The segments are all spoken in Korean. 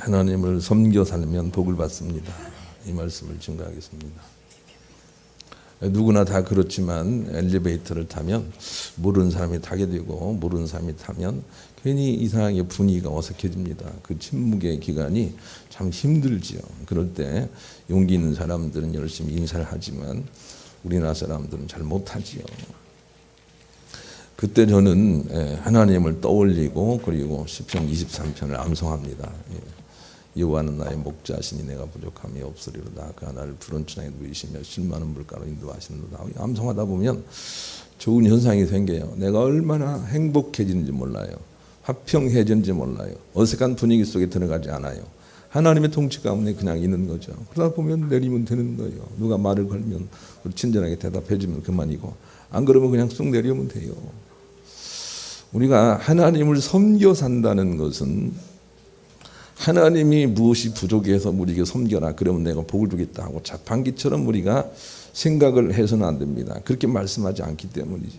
하나님을 섬겨 살면 복을 받습니다. 이 말씀을 증거하겠습니다. 누구나 다 그렇지만 엘리베이터를 타면 모르는 사람이 타게 되고 모르는 사람이 타면 괜히 이상하게 분위기가 어색해집니다. 그 침묵의 기간이 참 힘들지요. 그럴 때 용기 있는 사람들은 열심히 인사를 하지만 우리나라 사람들은 잘 못하지요. 그때 저는 하나님을 떠올리고 그리고 시편 23편을 암송합니다. 여호와는 나의 목자시니 내가 부족함이 없으리로다. 그 하나를 푸른 초장에 누이시며 실만한 물가로 인도하시는도다. 암송하다 보면 좋은 현상이 생겨요. 내가 얼마나 행복해지는지 몰라요. 화평해지는지 몰라요. 어색한 분위기 속에 들어가지 않아요. 하나님의 통치 가운데 그냥 있는 거죠. 그러다 보면 내리면 되는 거예요. 누가 말을 걸면 친절하게 대답해 주면 그만이고 안 그러면 그냥 쑥 내려오면 돼요. 우리가 하나님을 섬겨 산다는 것은 하나님이 무엇이 부족해서 우리에게 섬겨라 그러면 내가 복을 주겠다 하고 자판기처럼 우리가 생각을 해서는 안 됩니다. 그렇게 말씀하지 않기 때문이죠.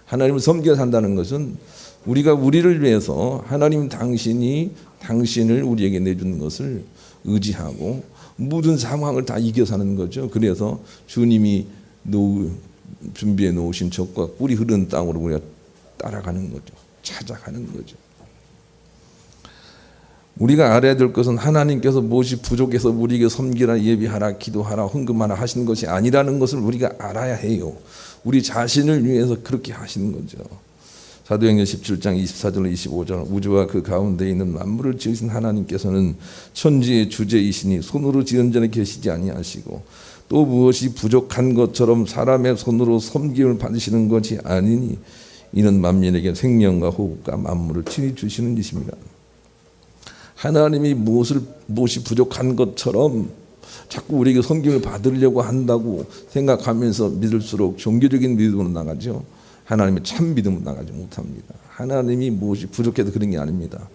하나님을 섬겨 산다는 것은 우리가 우리를 위해서 하나님 당신이 당신을 우리에게 내주는 것을 의지하고 모든 상황을 다 이겨 사는 거죠. 그래서 주님이 준비해 놓으신 적과 꿀이 흐르는 땅으로 우리가 따라가는 거죠. 찾아가는 거죠. 우리가 알아야 될 것은 하나님께서 무엇이 부족해서 우리에게 섬기라 예비하라 기도하라 헌금하라 하시는 것이 아니라는 것을 우리가 알아야 해요. 우리 자신을 위해서 그렇게 하시는 거죠. 사도행전 17장 24절 25절 우주와 그 가운데 있는 만물을 지으신 하나님께서는 천지의 주제이시니 손으로 지은 자는 계시지 아니하시고 또 무엇이 부족한 것처럼 사람의 손으로 섬김을 받으시는 것이 아니니 이는 만민에게 생명과 호흡과 만물을 친히 주시는 이십니다. 하나님이 무엇이 부족한 것처럼 자꾸 우리에게 섬김을 받으려고 한다고 생각하면서 믿을수록 종교적인 믿음으로 나가죠. 하나님의 참 믿음으로 나가지 못합니다. 하나님이 무엇이 부족해도 그런 게 아닙니다.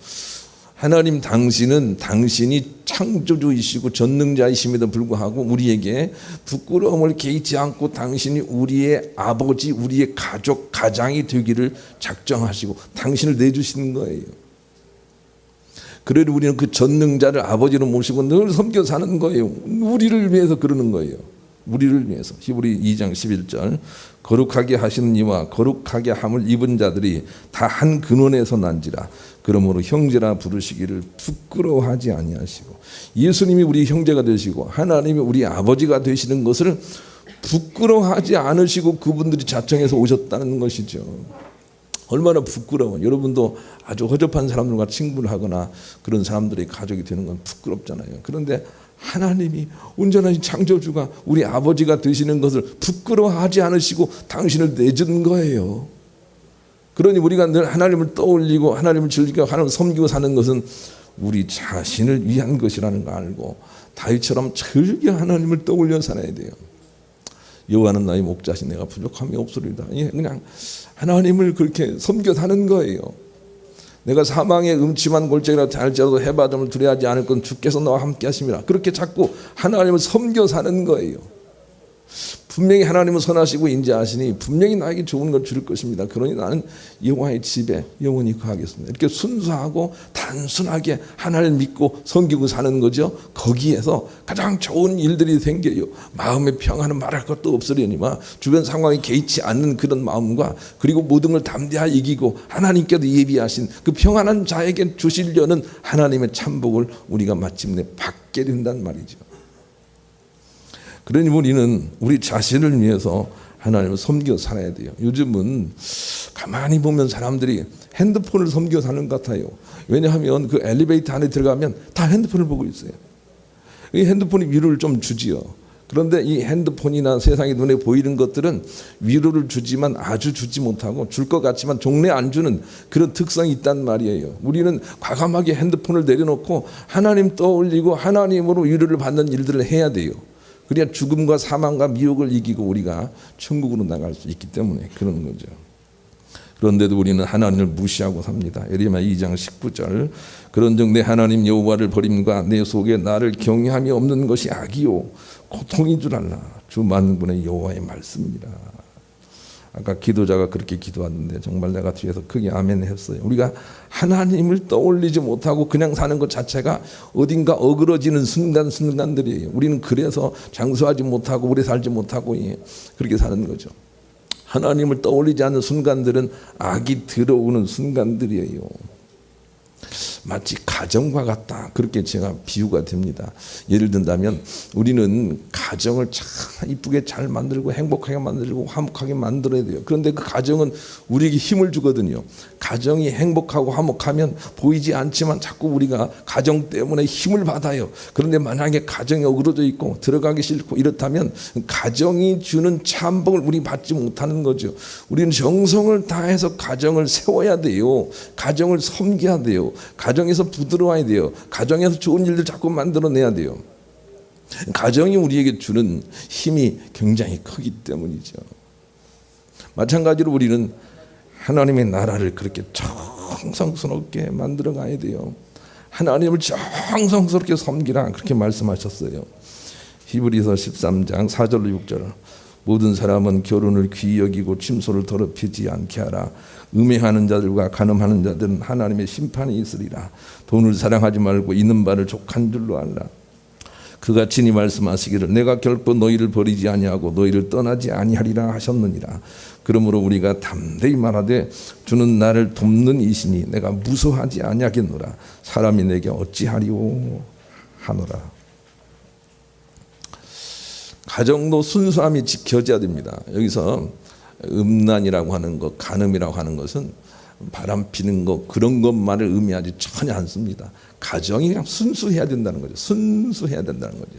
하나님 당신은 당신이 창조주이시고 전능자이심에도 불구하고 우리에게 부끄러움을 개의치 않고 당신이 우리의 아버지, 우리의 가족, 가장이 되기를 작정하시고 당신을 내주시는 거예요. 그래도 우리는 그 전능자를 아버지로 모시고 늘 섬겨 사는 거예요. 우리를 위해서 그러는 거예요. 우리를 위해서. 히브리 2장 11절 거룩하게 하시는 이와 거룩하게 함을 입은 자들이 다 한 근원에서 난지라. 그러므로 형제라 부르시기를 부끄러워하지 아니하시고 예수님이 우리 형제가 되시고 하나님이 우리 아버지가 되시는 것을 부끄러워하지 않으시고 그분들이 자청해서 오셨다는 것이죠. 얼마나 부끄러워. 여러분도 아주 허접한 사람들과 친구를 하거나 그런 사람들의 가족이 되는 건 부끄럽잖아요. 그런데 하나님이 온전한 창조주가 우리 아버지가 되시는 것을 부끄러워하지 않으시고 당신을 내준 거예요. 그러니 우리가 늘 하나님을 떠올리고 하나님을 즐기고 하나님을 섬기고 사는 것은 우리 자신을 위한 것이라는 거 알고 다윗처럼 즐겨 하나님을 떠올려 살아야 돼요. 여호와는 나의 목자시 내가 부족함이 없으리다. 그냥 하나님을 그렇게 섬겨 사는 거예요. 내가 사망의 음침한 골짜기라 할지라도 해바람을 두려워하지 않을 건 주께서 나와 함께 하심이라. 그렇게 자꾸 하나님을 섬겨 사는 거예요. 분명히 하나님은 선하시고 인자하시니 분명히 나에게 좋은 걸 줄 것입니다. 그러니 나는 여호와의 집에 영원히 거하겠습니다. 이렇게 순수하고 단순하게 하나님을 믿고 섬기고 사는 거죠. 거기에서 가장 좋은 일들이 생겨요. 마음의 평안은 말할 것도 없으려니와 주변 상황에 개의치 않는 그런 마음과 그리고 모든 걸 담대하게 이기고 하나님께도 예비하신 그 평안한 자에게 주시려는 하나님의 참복을 우리가 마침내 받게 된단 말이죠. 그러니 우리는 우리 자신을 위해서 하나님을 섬겨 살아야 돼요. 요즘은 가만히 보면 사람들이 핸드폰을 섬겨 사는 것 같아요. 왜냐하면 그 엘리베이터 안에 들어가면 다 핸드폰을 보고 있어요. 이 핸드폰이 위로를 좀 주지요. 그런데 이 핸드폰이나 세상에 눈에 보이는 것들은 위로를 주지만 아주 주지 못하고 줄 것 같지만 종래 안 주는 그런 특성이 있단 말이에요. 우리는 과감하게 핸드폰을 내려놓고 하나님 떠올리고 하나님으로 위로를 받는 일들을 해야 돼요. 그래야 죽음과 사망과 미혹을 이기고 우리가 천국으로 나갈 수 있기 때문에 그런 거죠. 그런데도 우리는 하나님을 무시하고 삽니다. 예레미야 2장 19절 그런즉 내 하나님 여호와를 버림과 내 속에 나를 경외함이 없는 것이 악이요 고통인 줄 알라. 주 만군의 여호와의 말씀입니다. 아까 기도자가 그렇게 기도하는데 정말 내가 뒤에서 크게 아멘 했어요. 우리가 하나님을 떠올리지 못하고 그냥 사는 것 자체가 어딘가 어그러지는 순간들이에요. 우리는 그래서 장수하지 못하고 오래 살지 못하고 그렇게 사는 거죠. 하나님을 떠올리지 않는 순간들은 악이 들어오는 순간들이에요. 마치 가정과 같다, 그렇게 제가 비유가 됩니다. 예를 든다면 우리는 가정을 참 이쁘게 잘 만들고 행복하게 만들고 화목하게 만들어야 돼요. 그런데 그 가정은 우리에게 힘을 주거든요. 가정이 행복하고 화목하면 보이지 않지만 자꾸 우리가 가정 때문에 힘을 받아요. 그런데 만약에 가정이 어그러져 있고 들어가기 싫고 이렇다면 가정이 주는 참복을 우리 받지 못하는 거죠. 우리는 정성을 다해서 가정을 세워야 돼요. 가정을 섬겨야 돼요. 가정에서 부드러워야 돼요. 가정에서 좋은 일들 자꾸 만들어내야 돼요. 가정이 우리에게 주는 힘이 굉장히 크기 때문이죠. 마찬가지로 우리는 하나님의 나라를 그렇게 정성스럽게 만들어 가야 돼요. 하나님을 정성스럽게 섬기라, 그렇게 말씀하셨어요. 히브리서 13장 4절로 6절. 모든 사람은 결혼을 귀히 여기고 침소를 더럽히지 않게 하라. 음행하는 자들과 간음하는 자들은 하나님의 심판이 있으리라. 돈을 사랑하지 말고 있는 바를 족한 줄로 알라. 그가 친히 말씀하시기를 내가 결코 너희를 버리지 아니하고 너희를 떠나지 아니하리라 하셨느니라. 그러므로 우리가 담대히 말하되 주는 나를 돕는 이시니 내가 무서워하지 아니하겠노라. 사람이 내게 어찌하리오 하노라. 가정도 순수함이 지켜져야 됩니다. 여기서 음란이라고 하는 것, 간음이라고 하는 것은 바람 피는 것, 그런 것만을 의미하지 전혀 않습니다. 가정이 그냥 순수해야 된다는 거죠. 순수해야 된다는 거죠.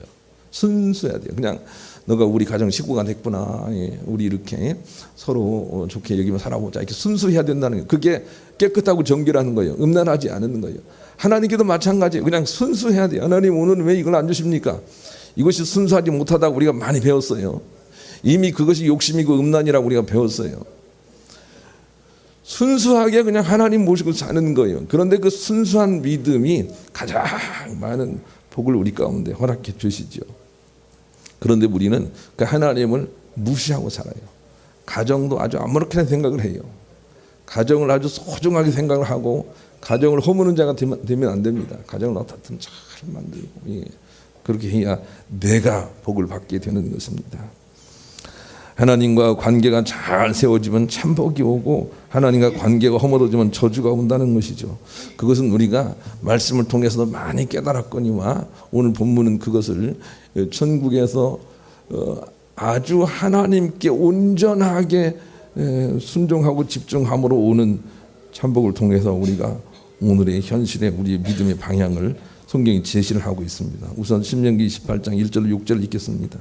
순수해야 돼요. 그냥 너가 우리 가정 식구가 됐구나, 우리 이렇게 서로 좋게 여기며 살아보자, 이렇게 순수해야 된다는 거예요. 그게 깨끗하고 정결하는 거예요. 음란하지 않는 거예요. 하나님께도 마찬가지예요. 그냥 순수해야 돼요. 하나님 오늘은 왜 이걸 안 주십니까? 이것이 순수하지 못하다고 우리가 많이 배웠어요. 이미 그것이 욕심이고 음란이라고 우리가 배웠어요. 순수하게 그냥 하나님 모시고 사는 거예요. 그런데 그 순수한 믿음이 가장 많은 복을 우리 가운데 허락해 주시죠. 그런데 우리는 그 하나님을 무시하고 살아요. 가정도 아주 아무렇게나 생각을 해요. 가정을 아주 소중하게 생각을 하고 가정을 허무는 자가 되면 안 됩니다. 가정을 어떻든 잘 만들고 그렇게 해야 내가 복을 받게 되는 것입니다. 하나님과 관계가 잘 세워지면 참복이 오고 하나님과 관계가 허물어지면 저주가 온다는 것이죠. 그것은 우리가 말씀을 통해서도 많이 깨달았거니와 오늘 본문은 그것을 천국에서 아주 하나님께 온전하게 순종하고 집중함으로 오는 참복을 통해서 우리가 오늘의 현실의 우리의 믿음의 방향을 성경이 제시를 하고 있습니다. 우선 신명기 28장 1절로 6절 읽겠습니다.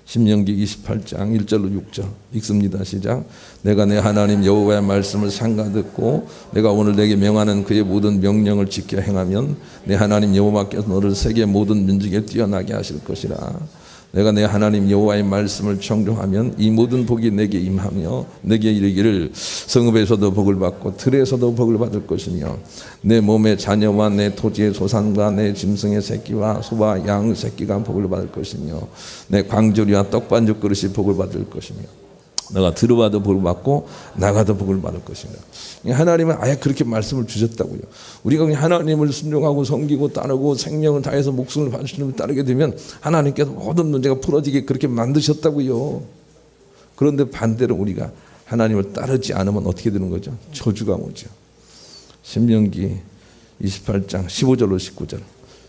신명기 28장 1절로 6절 읽습니다. 시작. 내가 내 하나님 여호와의 말씀을 삼가 듣고 내가 오늘 내게 명하는 그의 모든 명령을 지켜 행하면 내 하나님 여호와께서 너를 세계 모든 민족에 뛰어나게 하실 것이라. 내가 내 하나님 여호와의 말씀을 청종하면 이 모든 복이 내게 임하며 내게 이르기를 성읍에서도 복을 받고 들에서도 복을 받을 것이며 내 몸의 자녀와 내 토지의 소산과 내 짐승의 새끼와 소와 양 새끼가 복을 받을 것이며 내 광주리와 떡반죽 그릇이 복을 받을 것이며 너가 들어와도 복을 받고 나가도 복을 받을 것이며. 하나님은 아예 그렇게 말씀을 주셨다고요. 우리가 그냥 하나님을 순종하고 섬기고 따르고 생명을 다해서 목숨을 바치는 따르게 되면 하나님께서 모든 문제가 풀어지게 그렇게 만드셨다고요. 그런데 반대로 우리가 하나님을 따르지 않으면 어떻게 되는 거죠? 저주가 오죠. 신명기 28장 15절로 19절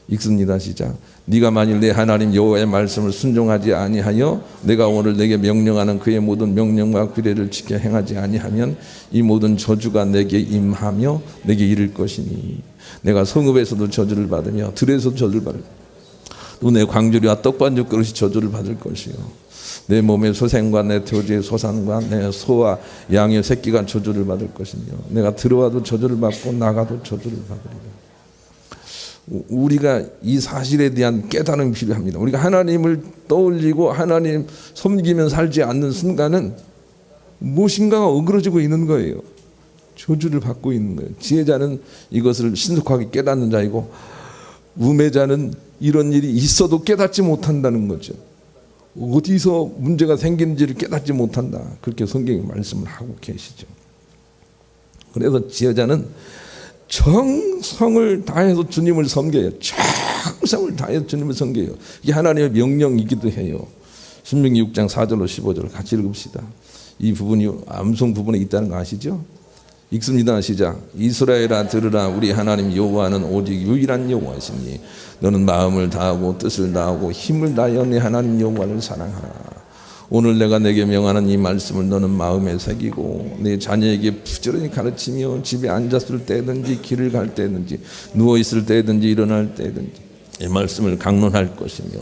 읽습니다. 시작. 네가 만일 내 하나님 여호와의 말씀을 순종하지 아니하여 내가 오늘 내게 명령하는 그의 모든 명령과 규례를 지켜 행하지 아니하면 이 모든 저주가 내게 임하며 내게 이를 것이니 내가 성읍에서도 저주를 받으며 들에서도 저주를 받을 또 내 광주리와 떡반죽 그릇이 저주를 받을 것이요 내 몸의 소생과 내 토지의 소산과 내 소와 양의 새끼가 저주를 받을 것이며 내가 들어와도 저주를 받고 나가도 저주를 받으리라. 우리가 이 사실에 대한 깨달음이 필요합니다. 우리가 하나님을 떠올리고 하나님 섬기면 살지 않는 순간은 무엇인가가 어그러지고 있는 거예요. 저주를 받고 있는 거예요. 지혜자는 이것을 신속하게 깨닫는 자이고 우매자는 이런 일이 있어도 깨닫지 못한다는 거죠. 어디서 문제가 생기는지를 깨닫지 못한다. 그렇게 성경이 말씀을 하고 계시죠. 그래서 지혜자는 정성을 다해서 주님을 섬겨요. 정성을 다해서 주님을 섬겨요. 이게 하나님의 명령이기도 해요. 신명기 6장 4절로 15절 같이 읽읍시다. 이 부분이 암송 부분에 있다는 거 아시죠? 읽습니다. 시작. 이스라엘아 들으라. 우리 하나님 여호와는 오직 유일한 여호와시니 너는 마음을 다하고 뜻을 다하고 힘을 다하여 네 하나님 여호와를 사랑하라. 오늘 내가 내게 명하는 이 말씀을 너는 마음에 새기고 네 자녀에게 부지런히 가르치며 집에 앉았을 때든지 길을 갈 때든지 누워있을 때든지 일어날 때든지 이 말씀을 강론할 것이며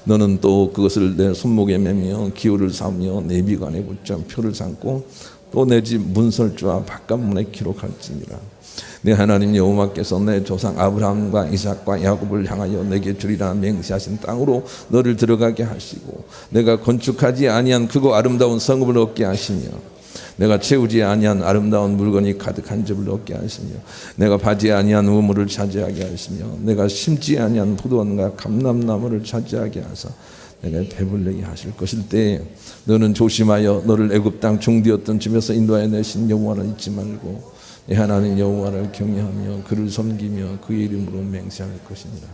너는 또 그것을 내 손목에 매며 기호를 삼으며 내 비관에 붙여 표를 삼고 또 내 집 문설주와 바깥문에 기록할지니라. 내 하나님 여호와께서 내 조상 아브라함과 이삭과 야곱을 향하여 내게 주리라 맹세하신 땅으로 너를 들어가게 하시고 내가 건축하지 아니한 크고 아름다운 성읍을 얻게 하시며 내가 채우지 아니한 아름다운 물건이 가득한 집을 얻게 하시며 내가 파지 아니한 우물을 차지하게 하시며 내가 심지 아니한 포도원과 감람나무를 차지하게 하사 내가 배불리게 하실 것일 때에 너는 조심하여 너를 애굽 땅 종되었던 집에서 인도하여 내신 여호와를 잊지 말고 내 하나님 여호와를 경외하며 그를 섬기며 그의 이름으로 맹세할 것이니라.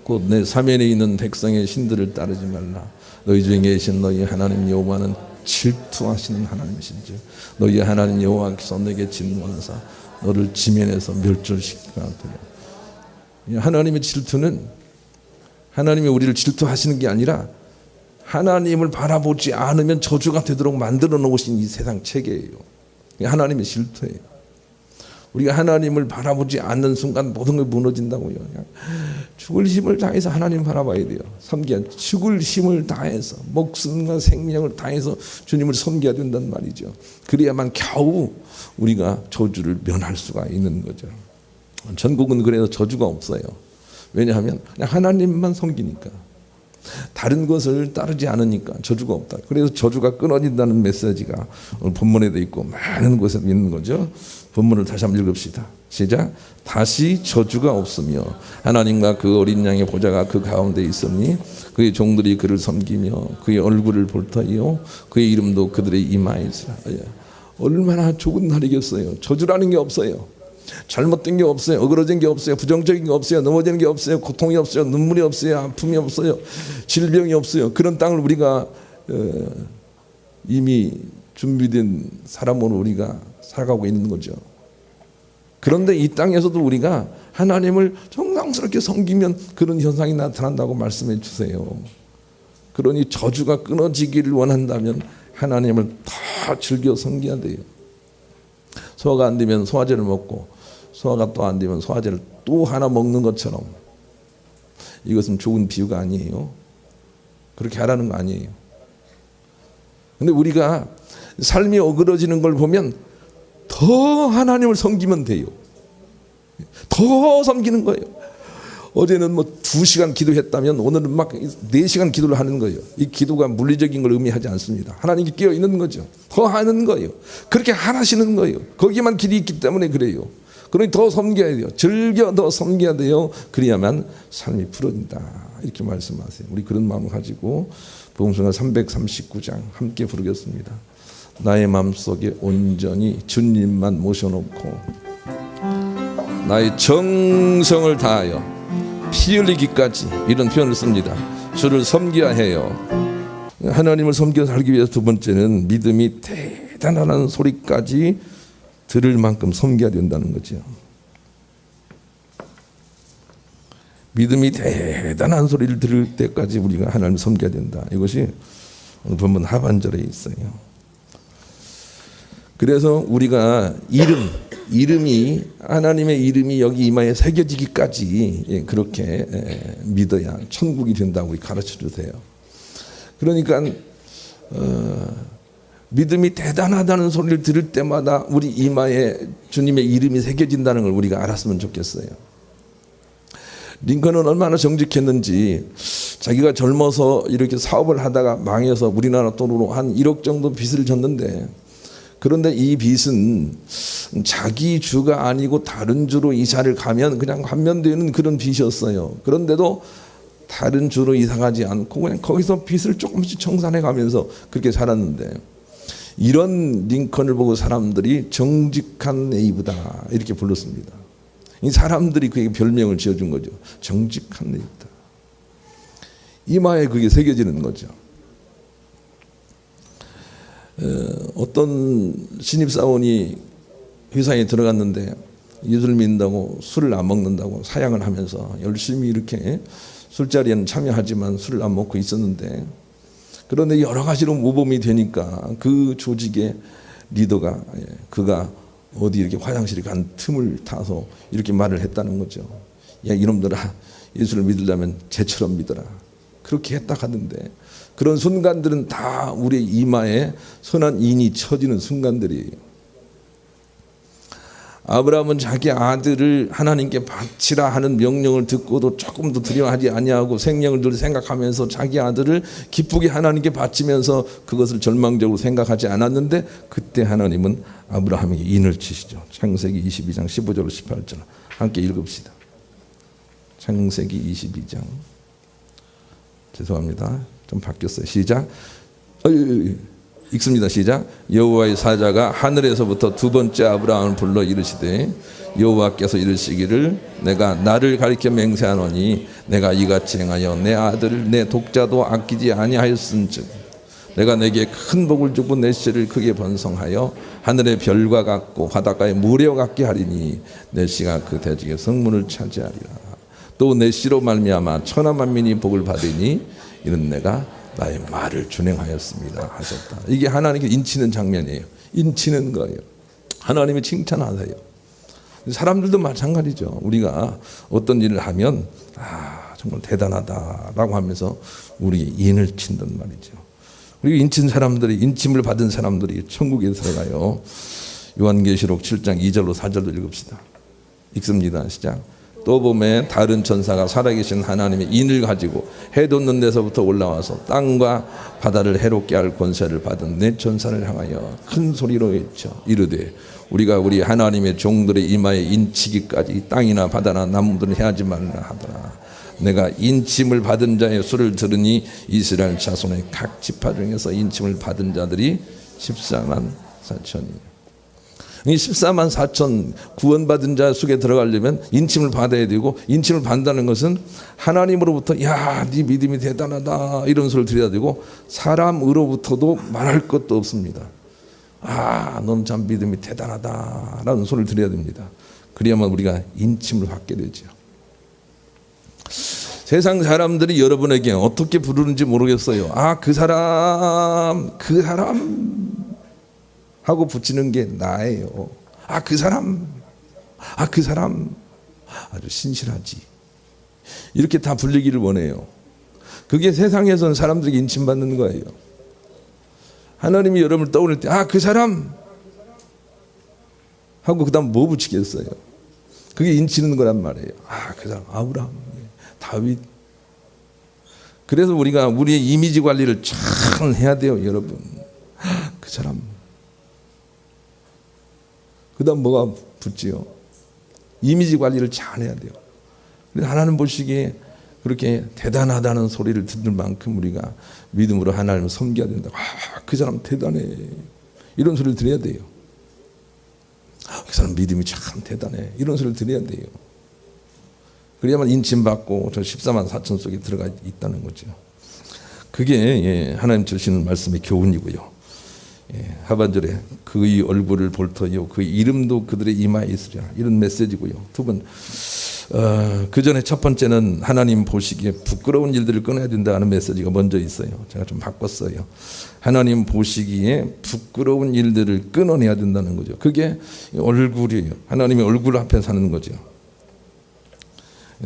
곧 내 사면에 있는 백성의 신들을 따르지 말라. 너희 중에 계신 너희 하나님 여호와는 질투하시는 하나님이신즉 너희 하나님 여호와께서 너에게 진노하사 너를 지면에서 멸절시키리라. 하나님의 질투는 하나님이 우리를 질투하시는 게 아니라 하나님을 바라보지 않으면 저주가 되도록 만들어 놓으신 이 세상 체계예요. 하나님의 질투예요. 우리가 하나님을 바라보지 않는 순간 모든 게 무너진다고요. 그냥 죽을 힘을 다해서 하나님 바라봐야 돼요. 섬겨야 죽을 힘을 다해서 목숨과 생명을 다해서 주님을 섬겨야 된단 말이죠. 그래야만 겨우 우리가 저주를 면할 수가 있는 거죠. 전국은 그래서 저주가 없어요. 왜냐하면 그냥 하나님만 섬기니까 다른 것을 따르지 않으니까 저주가 없다. 그래서 저주가 끊어진다는 메시지가 오늘 본문에도 있고 많은 곳에 있는 거죠. 본문을 다시 한번 읽읍시다. 시작. 다시 저주가 없으며 하나님과 그 어린 양의 보좌가 그 가운데 있으니 그의 종들이 그를 섬기며 그의 얼굴을 볼 터이요 그의 이름도 그들의 이마에 있으라. 얼마나 좋은 날이겠어요. 저주라는 게 없어요. 잘못된 게 없어요. 어그러진 게 없어요. 부정적인 게 없어요. 넘어지는 게 없어요. 고통이 없어요. 눈물이 없어요. 아픔이 없어요. 질병이 없어요. 그런 땅을 우리가 이미 준비된 사람으로 우리가 살아가고 있는 거죠. 그런데 이 땅에서도 우리가 하나님을 정성스럽게 섬기면 그런 현상이 나타난다고 말씀해 주세요. 그러니 저주가 끊어지기를 원한다면 하나님을 더 즐겨 섬겨야 돼요. 소화가 안 되면 소화제를 먹고 소화가 또 안 되면 소화제를 또 하나 먹는 것처럼 이것은 좋은 비유가 아니에요. 그렇게 하라는 거 아니에요. 근데 우리가 삶이 어그러지는 걸 보면 더 하나님을 섬기면 돼요. 더 섬기는 거예요. 어제는 뭐 2시간 기도했다면 오늘은 막 4시간 기도를 하는 거예요. 이 기도가 물리적인 걸 의미하지 않습니다. 하나님께 끼어 있는 거죠. 더 하는 거예요. 그렇게 하시는 거예요. 거기만 길이 있기 때문에 그래요. 그러니 더 섬겨야 돼요. 즐겨 더 섬겨야 돼요. 그래야만 삶이 풀어진다. 이렇게 말씀하세요. 우리 그런 마음을 가지고 복음성가 339장 함께 부르겠습니다. 나의 마음속에 온전히 주님만 모셔놓고 나의 정성을 다하여 피 흘리기까지 이런 표현을 씁니다. 주를 섬겨야 해요. 하나님을 섬겨 살기 위해서 두 번째는 믿음이 대단하다는 소리까지 들을 만큼 섬겨야 된다는 거죠. 믿음이 대단한 소리를 들을 때까지 우리가 하나님을 섬겨야 된다. 이것이 오늘 본문 하반절에 있어요. 그래서 우리가 이름이 하나님의 이름이 여기 이마에 새겨지기까지 그렇게 믿어야 천국이 된다고 가르쳐 주세요. 그러니까 믿음이 대단하다는 소리를 들을 때마다 우리 이마에 주님의 이름이 새겨진다는 걸 우리가 알았으면 좋겠어요. 링컨은 얼마나 정직했는지 자기가 젊어서 이렇게 사업을 하다가 망해서 우리나라 돈으로 한 1억 정도 빚을 졌는데, 그런데 이 빚은 자기 주가 아니고 다른 주로 이사를 가면 그냥 감면되는 그런 빚이었어요. 그런데도 다른 주로 이사가지 않고 그냥 거기서 빚을 조금씩 청산해 가면서 그렇게 살았는데, 이런 링컨을 보고 사람들이 정직한 네이브다 이렇게 불렀습니다. 이 사람들이 그에게 별명을 지어준 거죠. 정직한 네이브다. 이마에 그게 새겨지는 거죠. 어떤 신입사원이 회사에 들어갔는데 예수를 믿는다고 술을 안 먹는다고 사양을 하면서 열심히 이렇게 술자리에는 참여하지만 술을 안 먹고 있었는데, 그런데 여러 가지로 모범이 되니까 그 조직의 리더가 그가 어디 이렇게 화장실에 간 틈을 타서 이렇게 말을 했다는 거죠. 야, 이놈들아, 예수를 믿으려면 쟤처럼 믿어라. 그렇게 했다 하는데, 그런 순간들은 다 우리의 이마에 선한 인이 쳐지는 순간들이에요. 아브라함은 자기 아들을 하나님께 바치라 하는 명령을 듣고도 조금도 두려워하지 아니하고 생명을 늘 생각하면서 자기 아들을 기쁘게 하나님께 바치면서 그것을 절망적으로 생각하지 않았는데, 그때 하나님은 아브라함에게 인을 치시죠. 창세기 22장 15절 18절 함께 읽읍시다. 창세기 22장, 죄송합니다, 좀 바뀌었어요. 시작. 읽습니다. 시작. 여호와의 사자가 하늘에서부터 두 번째 아브라함을 불러 이르시되, 여호와께서 이르시기를 내가 나를 가리켜 맹세하노니 내가 이같이 행하여 내 아들을 내 독자도 아끼지 아니하였은즉 내가 내게 큰 복을 주고 내 씨를 크게 번성하여 하늘의 별과 같고 바닷가의 무리와 같게 하리니 내 씨가 그 대적의 성문을 차지하리라. 또 내 씨로 말미암아 천하 만민이 복을 받으니 이는 내가 나의 말을 준행하였습니다 하셨다. 이게 하나님께 인치는 장면이에요. 인치는 거예요. 하나님이 칭찬하세요. 사람들도 마찬가지죠. 우리가 어떤 일을 하면 정말 대단하다라고 하면서 우리 인을 친단 말이죠. 그리고 인친 사람들이, 인침을 받은 사람들이 천국에 들어가요. 요한계시록 7장 2절로 4절로 읽읍시다. 읽습니다. 시작. 또 봄에 다른 천사가 살아계신 하나님의 인을 가지고 해 돋는 데서부터 올라와서 땅과 바다를 해롭게 할 권세를 받은 네 천사를 향하여 큰 소리로 외쳐 이르되, 우리가 우리 하나님의 종들의 이마에 인치기까지 땅이나 바다나 나무들은 해하지 말라 하더라. 내가 인침을 받은 자의 수를 들으니 이스라엘 자손의 각 지파 중에서 인침을 받은 자들이 14만 4천이요. 이 14만 4천 구원받은 자 속에 들어가려면 인침을 받아야 되고, 인침을 받는다는 것은 하나님으로부터 야, 네 믿음이 대단하다 이런 소리를 드려야 되고, 사람으로부터도 말할 것도 없습니다. 넌 참 믿음이 대단하다 라는 소리를 드려야 됩니다. 그래야만 우리가 인침을 받게 되죠. 세상 사람들이 여러분에게 어떻게 부르는지 모르겠어요. 그 사람 하고 붙이는 게 나예요. 그 사람 아주 신실하지, 이렇게 다 불리기를 원해요. 그게 세상에서는 사람들에게 인침받는 거예요. 하나님이 여러분을 떠올릴 때 그 사람 하고 그 다음 뭐 붙이겠어요? 그게 인치는 거란 말이에요. 그 사람 아브라함, 다윗. 그래서 우리가 우리의 이미지 관리를 참 해야 돼요, 여러분. 그 사람. 그 다음 뭐가 붙지요? 이미지 관리를 잘 해야 돼요. 하나님 보시기에 그렇게 대단하다는 소리를 듣는 만큼 우리가 믿음으로 하나님을 섬겨야 된다. 그 사람 대단해, 이런 소리를 들어야 돼요. 그 사람 믿음이 참 대단해, 이런 소리를 들어야 돼요. 그래야만 인침받고 저 14만 4천 속에 들어가 있다는 거죠. 그게 하나님 주시는 말씀의 교훈이고요. 하반절에 그의 얼굴을 볼 터이요 그의 이름도 그들의 이마에 있으리라, 이런 메시지고요. 두 번, 그 전에 첫 번째는 하나님 보시기에 부끄러운 일들을 끊어야 된다는 메시지가 먼저 있어요. 제가 좀 바꿨어요. 하나님 보시기에 부끄러운 일들을 끊어내야 된다는 거죠. 그게 얼굴이에요. 하나님의 얼굴 앞에 사는 거죠.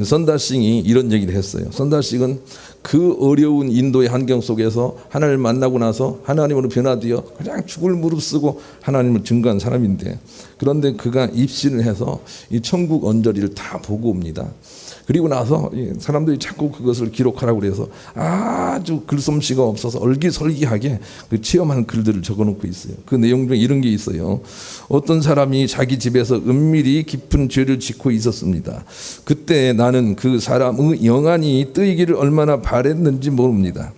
선다싱이 이런 얘기를 했어요. 선다싱은 그 어려운 인도의 환경 속에서 하나님을 만나고 나서 하나님으로 변화되어 그냥 죽을 무릅쓰고 하나님을 증거한 사람인데, 그런데 그가 입신을 해서 이 천국 언저리를 다 보고 옵니다. 그리고 나서 사람들이 자꾸 그것을 기록하라고 그래서 아주 글솜씨가 없어서 얼기설기하게 그 체험한 글들을 적어놓고 있어요. 그 내용 중에 이런 게 있어요. 어떤 사람이 자기 집에서 은밀히 깊은 죄를 짓고 있었습니다. 그때 나는 그 사람의 영안이 뜨이기를 얼마나 바랬는지 모릅니다.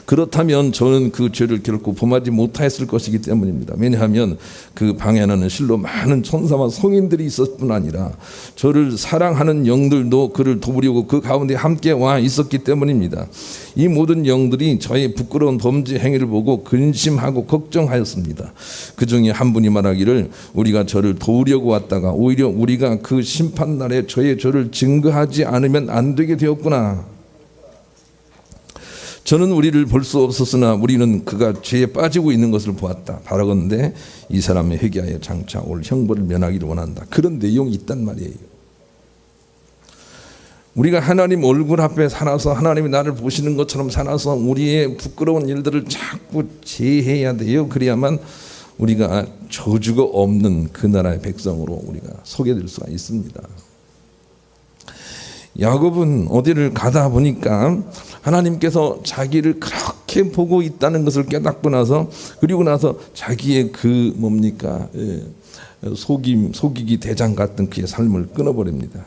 그렇다면 저는 그 죄를 결코 범하지 못하였을 것이기 때문입니다. 왜냐하면 그 방에는 실로 많은 천사와 성인들이 있었을 뿐 아니라 저를 사랑하는 영들도 그를 도우려고 그 가운데 함께 와 있었기 때문입니다. 이 모든 영들이 저의 부끄러운 범죄 행위를 보고 근심하고 걱정하였습니다. 그 중에 한 분이 말하기를 우리가 저를 도우려고 왔다가 오히려 우리가 그 심판날에 저의 죄를 증거하지 않으면 안 되게 되었구나. 저는 우리를 볼 수 없었으나 우리는 그가 죄에 빠지고 있는 것을 보았다. 바라건대 이 사람의 회개하여 장차 올 형벌을 면하기를 원한다. 그런 내용이 있단 말이에요. 우리가 하나님 얼굴 앞에 살아서 하나님이 나를 보시는 것처럼 살아서 우리의 부끄러운 일들을 자꾸 제해야 돼요. 그래야만 우리가 저주가 없는 그 나라의 백성으로 우리가 서게 될 수가 있습니다. 야곱은 어디를 가다 보니까 하나님께서 자기를 그렇게 보고 있다는 것을 깨닫고 나서 그리고 나서 자기의 그 뭡니까 속이기 대장 같은 그의 삶을 끊어버립니다.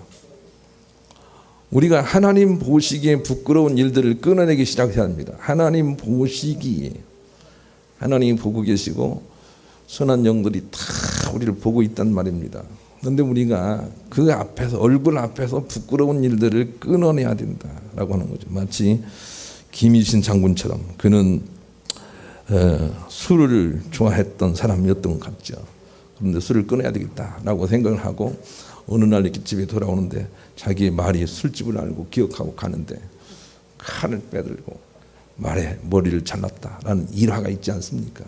우리가 하나님 보시기에 부끄러운 일들을 끊어내기 시작해야 합니다. 하나님 보시기에 하나님이 보고 계시고 선한 영들이 다 우리를 보고 있단 말입니다. 그런데 우리가 그 앞에서 얼굴 앞에서 부끄러운 일들을 끊어내야 된다라고 하는 거죠. 마치 김일신 장군처럼 그는 술을 좋아했던 사람이었던 것 같죠. 그런데 술을 끊어야 되겠다라고 생각을 하고 어느 날 이렇게 집에 돌아오는데 자기의 말이 술집을 알고 기억하고 가는데 칼을 빼들고 말에 머리를 잘랐다라는 일화가 있지 않습니까?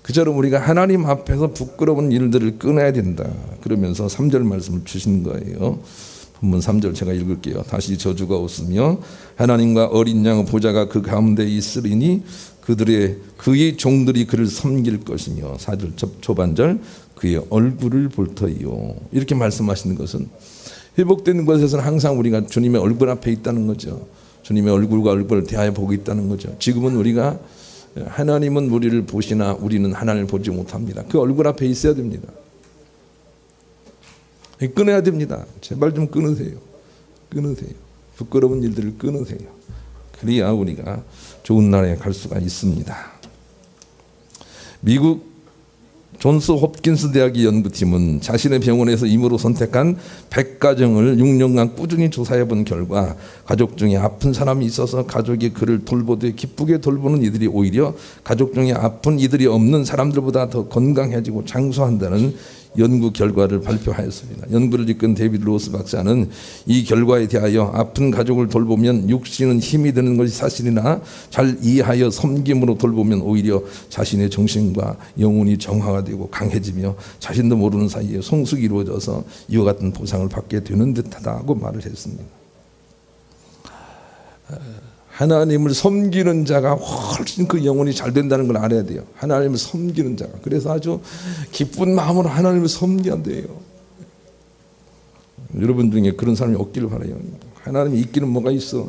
그처럼 우리가 하나님 앞에서 부끄러운 일들을 끊어야 된다. 그러면서 3절 말씀을 주신 거예요. 본문 3절 제가 읽을게요. 다시 저주가 없으며 하나님과 어린 양의 보좌가 그 가운데 있으리니 그의 종들이 그를 섬길 것이며 4절 초반절 그의 얼굴을 볼 터이요. 이렇게 말씀하시는 것은 회복되는 것에서는 항상 우리가 주님의 얼굴 앞에 있다는 거죠. 주님의 얼굴과 얼굴을 대하여 보고 있다는 거죠. 지금은 우리가 하나님은 우리를 보시나 우리는 하나님을 보지 못합니다. 그 얼굴 앞에 있어야 됩니다. 끊어야 됩니다. 제발 좀 끊으세요. 끊으세요. 부끄러운 일들을 끊으세요. 그래야 우리가 좋은 나라에 갈 수가 있습니다. 미국 존스 홉킨스 대학의 연구팀은 자신의 병원에서 임으로 선택한 100가정을 6년간 꾸준히 조사해 본 결과 가족 중에 아픈 사람이 있어서 가족이 그를 돌보되 기쁘게 돌보는 이들이 오히려 가족 중에 아픈 이들이 없는 사람들보다 더 건강해지고 장수한다는 연구 결과를 발표하였습니다. 연구를 이끈 데이비드 로스 박사는 이 결과에 대하여 아픈 가족을 돌보면 육신은 힘이 드는 것이 사실이나 잘 이해하여 섬김으로 돌보면 오히려 자신의 정신과 영혼이 정화가 되고 강해지며 자신도 모르는 사이에 성숙이 이루어져서 이와 같은 보상을 받게 되는 듯하다고 말을 했습니다. 하나님을 섬기는 자가 훨씬 그 영혼이 잘 된다는 걸 알아야 돼요. 하나님을 섬기는 자가. 그래서 아주 기쁜 마음으로 하나님을 섬겨야 돼요. 여러분 중에 그런 사람이 없기를 바라요. 하나님이 있기는 뭐가 있어.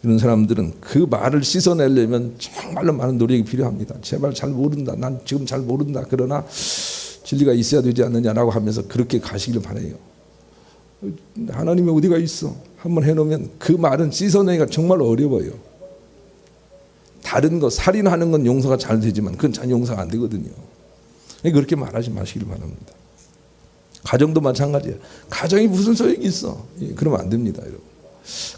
이런 사람들은 그 말을 씻어내려면 정말로 많은 노력이 필요합니다. 제발 잘 모른다. 난 지금 잘 모른다. 그러나 진리가 있어야 되지 않느냐라고 하면서 그렇게 가시기를 바라요. 하나님이 어디가 있어? 한번 해놓으면 그 말은 씻어내기가 정말 어려워요. 다른 거 살인하는 건 용서가 잘 되지만 그건 잘 용서가 안 되거든요. 그렇게 말하지 마시길 바랍니다. 가정도 마찬가지예요. 가정이 무슨 소용이 있어? 그러면 안 됩니다, 여러분.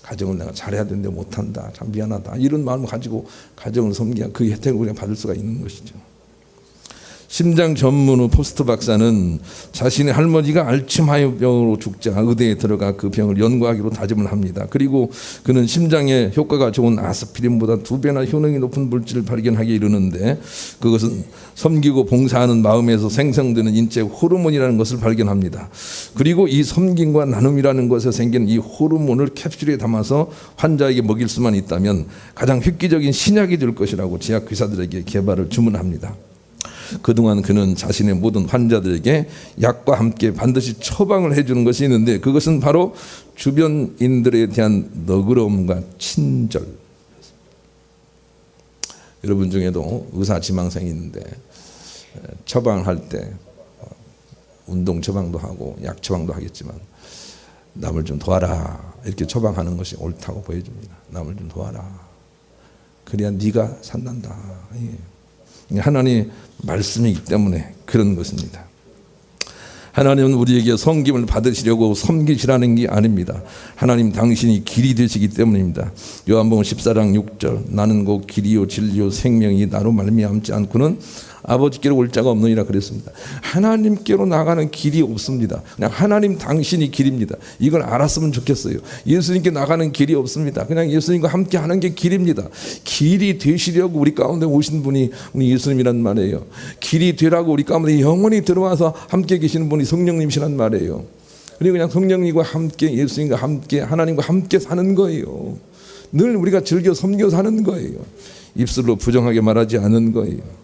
가정을 내가 잘해야 되는데 못한다. 참 미안하다. 이런 마음을 가지고 가정을 섬겨야 그 혜택을 우리가 받을 수가 있는 것이죠. 심장 전문의 포스트 박사는 자신의 할머니가 알츠하이머 병으로 죽자 의대에 들어가 그 병을 연구하기로 다짐을 합니다. 그리고 그는 심장에 효과가 좋은 아스피린보다 2배나 효능이 높은 물질을 발견하기 이르는데 그것은 섬기고 봉사하는 마음에서 생성되는 인체 호르몬이라는 것을 발견합니다. 그리고 이 섬김과 나눔이라는 것에 생긴 이 호르몬을 캡슐에 담아서 환자에게 먹일 수만 있다면 가장 획기적인 신약이 될 것이라고 제약 회사들에게 개발을 주문합니다. 그동안 그는 자신의 모든 환자들에게 약과 함께 반드시 처방을 해주는 것이 있는데, 그것은 바로 주변인들에 대한 너그러움과 친절. 여러분 중에도 의사 지망생이 있는데 처방할 때 운동 처방도 하고 약 처방도 하겠지만 남을 좀 도와라 이렇게 처방하는 것이 옳다고 보여줍니다. 남을 좀 도와라. 그래야 네가 산단다. 하나님의 말씀이기 때문에 그런 것입니다. 하나님은 우리에게 섬김을 받으시려고 섬기시라는 게 아닙니다. 하나님 당신이 길이 되시기 때문입니다. 요한복음 14장 6절 나는 곧 길이요 진리요 생명이 나로 말미암지 않고는 아버지께로 올 자가 없느니라 그랬습니다. 하나님께로 나가는 길이 없습니다. 그냥 하나님 당신이 길입니다. 이걸 알았으면 좋겠어요. 예수님께 나가는 길이 없습니다. 그냥 예수님과 함께 하는 게 길입니다. 길이 되시려고 우리 가운데 오신 분이 우리 예수님이란 말이에요. 길이 되라고 우리 가운데 영원히 들어와서 함께 계시는 분이 성령님이시란 말이에요. 그리고 그냥 성령님과 함께 예수님과 함께 하나님과 함께 사는 거예요. 늘 우리가 즐겨 섬겨 사는 거예요. 입술로 부정하게 말하지 않는 거예요.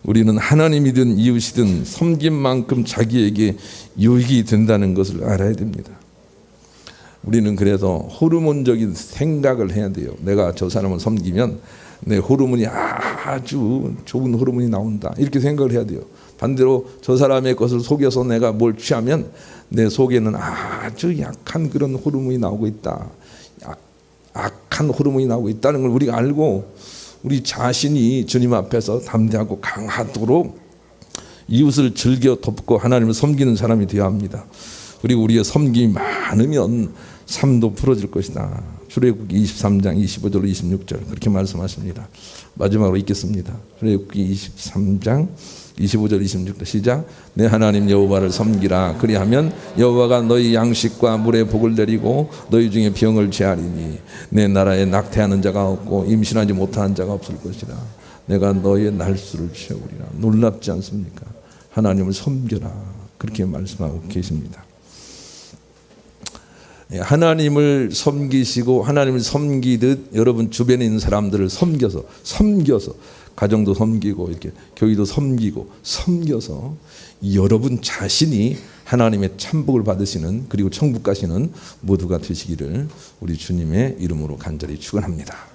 우리는 하나님이든 이웃이든 섬긴 만큼 자기에게 유익이 된다는 것을 알아야 됩니다. 우리는 그래서 호르몬적인 생각을 해야 돼요. 내가 저 사람을 섬기면 내 호르몬이 아주 좋은 호르몬이 나온다 이렇게 생각을 해야 돼요. 반대로 저 사람의 것을 속여서 내가 뭘 취하면 내 속에는 아주 약한 그런 호르몬이 나오고 있다. 악한 호르몬이 나오고 있다는 걸 우리가 알고 우리 자신이 주님 앞에서 담대하고 강하도록 이웃을 즐겨 돕고 하나님을 섬기는 사람이 되어야 합니다. 그리고 우리의 섬김이 많으면 삶도 풀어질 것이다. 출애굽기 23장 25절 26절 그렇게 말씀하십니다. 마지막으로 읽겠습니다. 출애굽기 23장 25절 26절 시작. 내 하나님 여호와를 섬기라. 그리하면 여호와가 너희 양식과 물의 복을 내리고 너희 중에 병을 제하리니 내 나라에 낙태하는 자가 없고 임신하지 못하는 자가 없을 것이라. 내가 너희의 날수를 채우리라. 놀랍지 않습니까? 하나님을 섬겨라. 그렇게 말씀하고 계십니다. 하나님을 섬기시고 하나님을 섬기듯 여러분 주변에 있는 사람들을 섬겨서 가정도 섬기고 이렇게 교회도 섬기고 섬겨서 여러분 자신이 하나님의 참복을 받으시는 그리고 천국 가시는 모두가 되시기를 우리 주님의 이름으로 간절히 축원합니다.